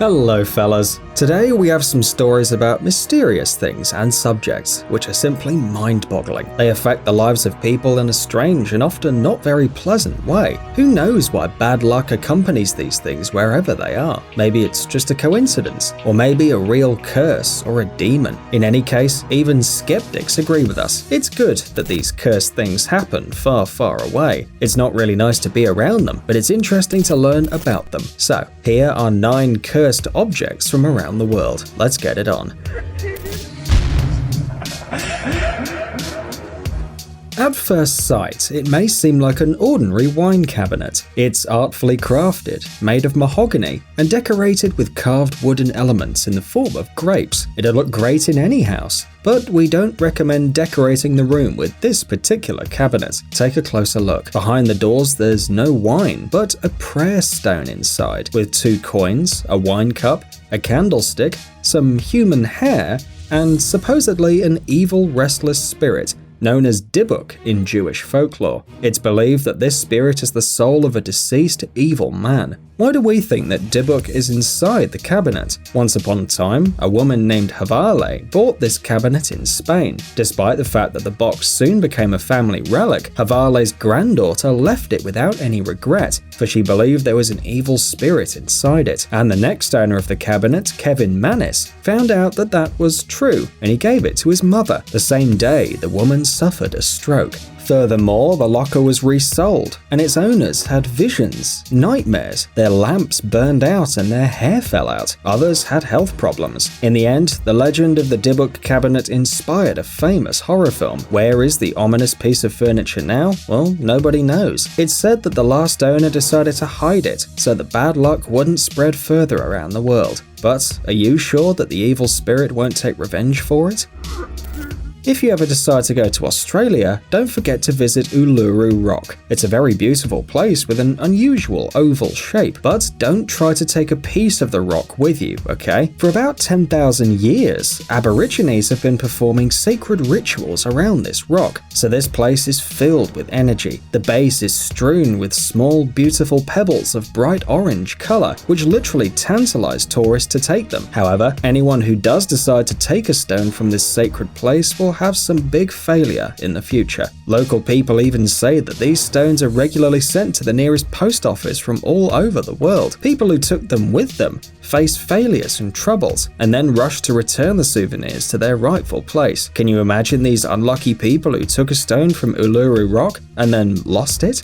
Hello fellas, today we have some stories about mysterious things and subjects which are simply mind-boggling. They affect the lives of people in a strange and often not very pleasant way. Who knows why bad luck accompanies these things wherever they are? Maybe it's just a coincidence, or maybe a real curse or a demon. In any case, even skeptics agree with us. It's good that these cursed things happen far, far away. It's not really nice to be around them, but it's interesting to learn about them. So, here are 9 cursed objects from around the world. Let's get it on. At first sight, it may seem like an ordinary wine cabinet. It's artfully crafted, made of mahogany, and decorated with carved wooden elements in the form of grapes. It'd look great in any house. But we don't recommend decorating the room with this particular cabinet. Take a closer look. Behind the doors there's no wine, but a prayer stone inside, with 2 coins, a wine cup, a candlestick, some human hair, and supposedly an evil restless spirit known as Debug in Jewish folklore. It's believed that this spirit is the soul of a deceased evil man. Why do we think that Debug is inside the cabinet? Once upon a time, a woman named Havale bought this cabinet in Spain. Despite the fact that the box soon became a family relic, Havale's granddaughter left it without any regret, for she believed there was an evil spirit inside it. And the next owner of the cabinet, Kevin Manis, found out that that was true, and he gave it to his mother. The same day, the woman suffered a stroke. Furthermore, the locker was resold, and its owners had visions, nightmares. Their lamps burned out and their hair fell out. Others had health problems. In the end, the legend of the Debug cabinet inspired a famous horror film. Where is the ominous piece of furniture now? Well, nobody knows. It's said that the last owner decided to hide it so that bad luck wouldn't spread further around the world. But are you sure that the evil spirit won't take revenge for it? If you ever decide to go to Australia, don't forget to visit Uluru Rock. It's a very beautiful place with an unusual oval shape, but don't try to take a piece of the rock with you, okay? For about 10,000 years, Aborigines have been performing sacred rituals around this rock, so this place is filled with energy. The base is strewn with small, beautiful pebbles of bright orange color, which literally tantalize tourists to take them. However, anyone who does decide to take a stone from this sacred place will have some big failure in the future. Local people even say that these stones are regularly sent to the nearest post office from all over the world. People who took them with them face failures and troubles, and then rush to return the souvenirs to their rightful place. Can you imagine these unlucky people who took a stone from Uluru Rock and then lost it?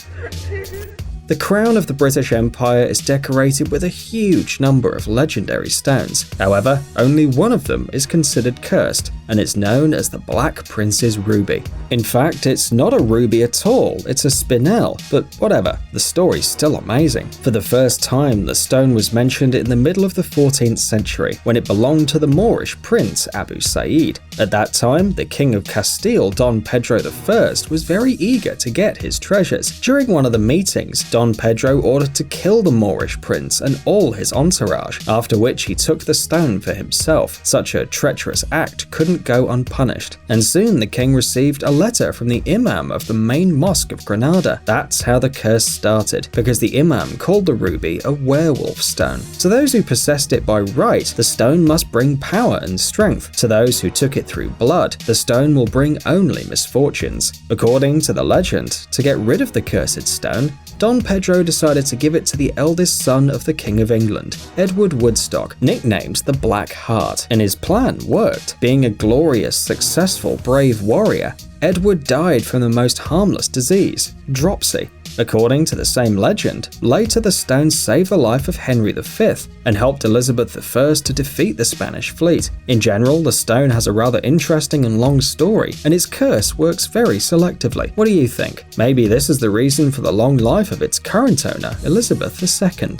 The crown of the British Empire is decorated with a huge number of legendary stones. However, only one of them is considered cursed, and it's known as the Black Prince's Ruby. In fact, it's not a ruby at all, it's a spinel, but whatever, the story's still amazing. For the first time, the stone was mentioned in the middle of the 14th century, when it belonged to the Moorish prince Abu Said. At that time, the King of Castile, Don Pedro I, was very eager to get his treasures. During one of the meetings, Don Pedro ordered to kill the Moorish prince and all his entourage, after which he took the stone for himself. Such a treacherous act couldn't go unpunished, and soon the king received a letter from the imam of the main mosque of Granada. That's how the curse started, because the imam called the ruby a werewolf stone. To those who possessed it by right, the stone must bring power and strength. To those who took it through blood, the stone will bring only misfortunes. According to the legend, to get rid of the cursed stone, Don Pedro decided to give it to the eldest son of the King of England, Edward Woodstock, nicknamed the Black Heart, and his plan worked. Being a glorious, successful, brave warrior, Edward died from the most harmless disease, dropsy. According to the same legend, later the stone saved the life of Henry V and helped Elizabeth I to defeat the Spanish fleet. In general, the stone has a rather interesting and long story, and its curse works very selectively. What do you think? Maybe this is the reason for the long life of its current owner, Elizabeth II.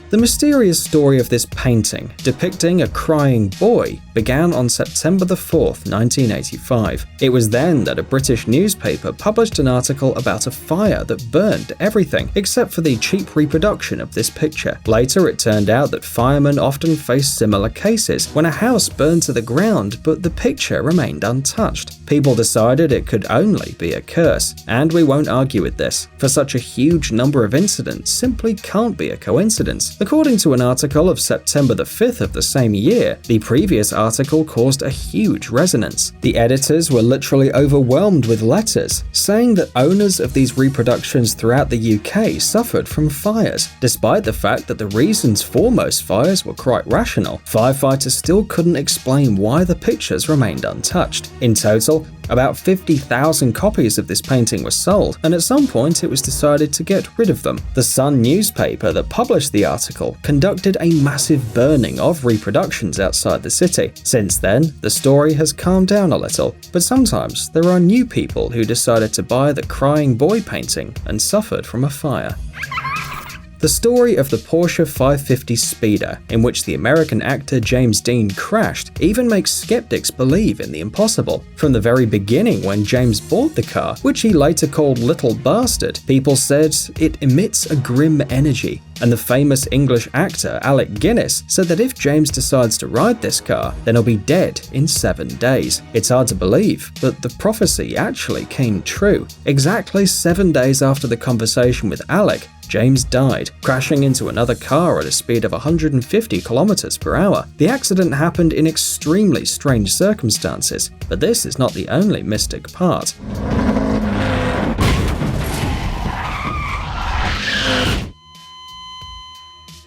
The mysterious story of this painting, depicting a crying boy, began on September 4th, 1985. It was then that a British newspaper published an article about a fire that burned everything except for the cheap reproduction of this picture. Later, it turned out that firemen often face similar cases when a house burned to the ground but the picture remained untouched. People decided it could only be a curse, and we won't argue with this, for such a huge number of incidents simply can't be a coincidence. According to an article of September the 5th of the same year, the previous article caused a huge resonance. The editors were literally overwhelmed with letters, saying that owners of these reproductions throughout the UK suffered from fires. Despite the fact that the reasons for most fires were quite rational, firefighters still couldn't explain why the pictures remained untouched. In total, about 50,000 copies of this painting were sold, and at some point it was decided to get rid of them. The Sun newspaper that published the article conducted a massive burning of reproductions outside the city. Since then, the story has calmed down a little, but sometimes there are new people who decided to buy the crying boy painting and suffered from a fire. The story of the Porsche 550 Speeder, in which the American actor James Dean crashed, even makes skeptics believe in the impossible. From the very beginning, when James bought the car, which he later called Little Bastard, people said it emits a grim energy. And the famous English actor Alec Guinness said that if James decides to ride this car, then he'll be dead in 7 days. It's hard to believe, but the prophecy actually came true. Exactly 7 days after the conversation with Alec, James died, crashing into another car at a speed of 150 kilometers per hour. The accident happened in extremely strange circumstances, but this is not the only mystic part.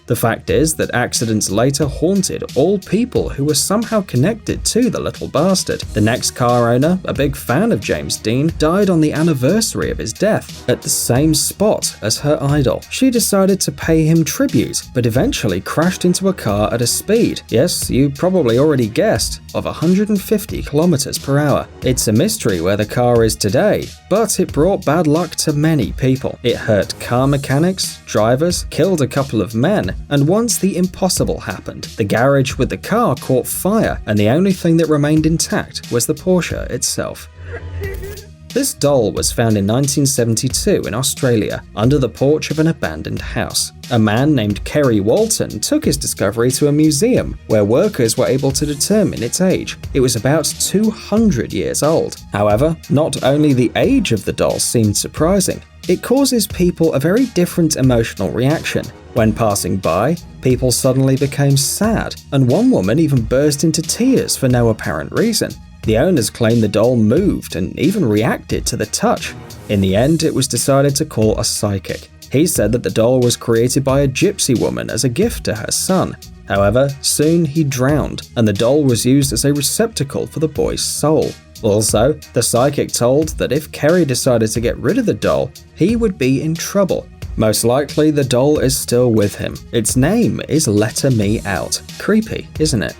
The fact is that accidents later haunted all people who were somehow connected to the Little Bastard. The next car owner, a big fan of James Dean, died on the anniversary of his death, at the same spot as her idol. She decided to pay him tribute, but eventually crashed into a car at a speed, yes, you probably already guessed, of 150 kilometers per hour. It's a mystery where the car is today, but it brought bad luck to many people. It hurt car mechanics, drivers, killed a couple of men, and once the impossible happened. The garage with the car caught fire, and the only thing that remained intact was the Porsche itself. This doll was found in 1972 in Australia, under the porch of an abandoned house. A man named Kerry Walton took his discovery to a museum, where workers were able to determine its age. It was about 200 years old. However, not only the age of the doll seemed surprising, it causes people a very different emotional reaction. When passing by, people suddenly became sad, and one woman even burst into tears for no apparent reason. The owners claimed the doll moved and even reacted to the touch. In the end, it was decided to call a psychic. He said that the doll was created by a gypsy woman as a gift to her son. However, soon he drowned, and the doll was used as a receptacle for the boy's soul. Also, the psychic told that if Kerry decided to get rid of the doll, he would be in trouble. Most likely, the doll is still with him. Its name is Letter Me Out. Creepy, isn't it?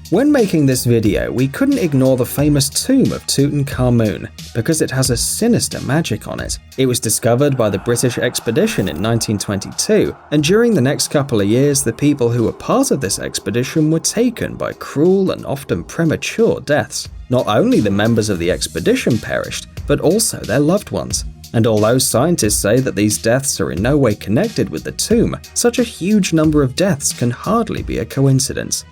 When making this video, we couldn't ignore the famous tomb of Tootincar because it has a sinister magic on it. It was discovered by the British expedition in 1922, and during the next couple of years, the people who were part of this expedition were taken by cruel and often premature deaths. Not only the members of the expedition perished, but also their loved ones. And although scientists say that these deaths are in no way connected with the tomb, such a huge number of deaths can hardly be a coincidence.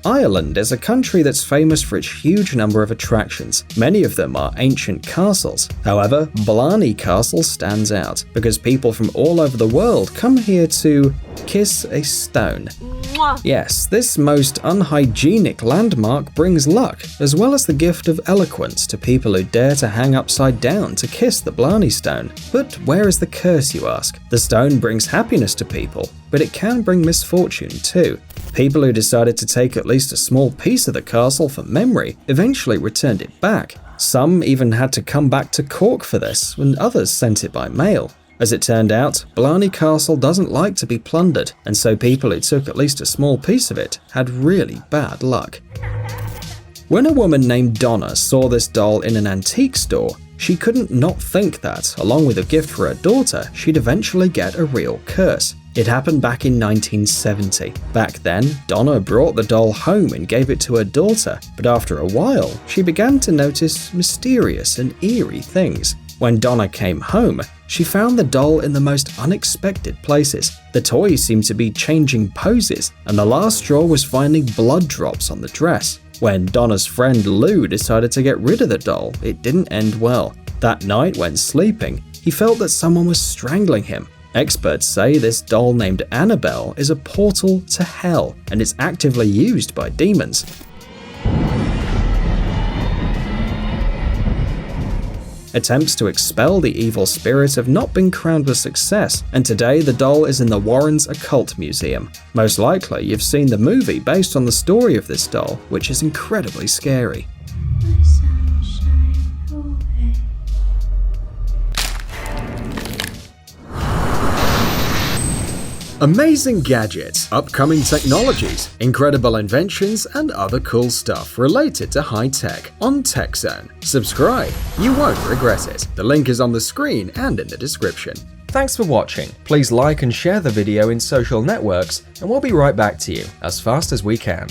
Ireland is a country that's famous for its huge number of attractions. Many of them are ancient castles. However, Blarney Castle stands out because people from all over the world come here to kiss a stone. Yes, this most unhygienic landmark brings luck, as well as the gift of eloquence to people who dare to hang upside down to kiss the Blarney Stone. But where is the curse, you ask? The stone brings happiness to people, but it can bring misfortune too. People who decided to take at least a small piece of the castle for memory eventually returned it back. Some even had to come back to Cork for this, and others sent it by mail. As it turned out, Blarney Castle doesn't like to be plundered, and so people who took at least a small piece of it had really bad luck. When a woman named Donna saw this doll in an antique store, she couldn't not think that, along with a gift for her daughter, she'd eventually get a real curse. It happened back in 1970. Back then, Donna brought the doll home and gave it to her daughter, but after a while, she began to notice mysterious and eerie things. When Donna came home, she found the doll in the most unexpected places. The toy seemed to be changing poses, and the last straw was finding blood drops on the dress. When Donna's friend Lou decided to get rid of the doll, it didn't end well. That night when sleeping, he felt that someone was strangling him, Experts say this doll named Annabelle is a portal to hell, and it's actively used by demons. Attempts to expel the evil spirit have not been crowned with success, and today the doll is in the Warrens Occult Museum. Most likely you've seen the movie based on the story of this doll, which is incredibly scary. Amazing gadgets, upcoming technologies, incredible inventions, and other cool stuff related to high tech on TechZone. Subscribe, you won't regret it. The link is on the screen and in the description. Thanks for watching. Please like and share the video in social networks, and we'll be right back to you as fast as we can.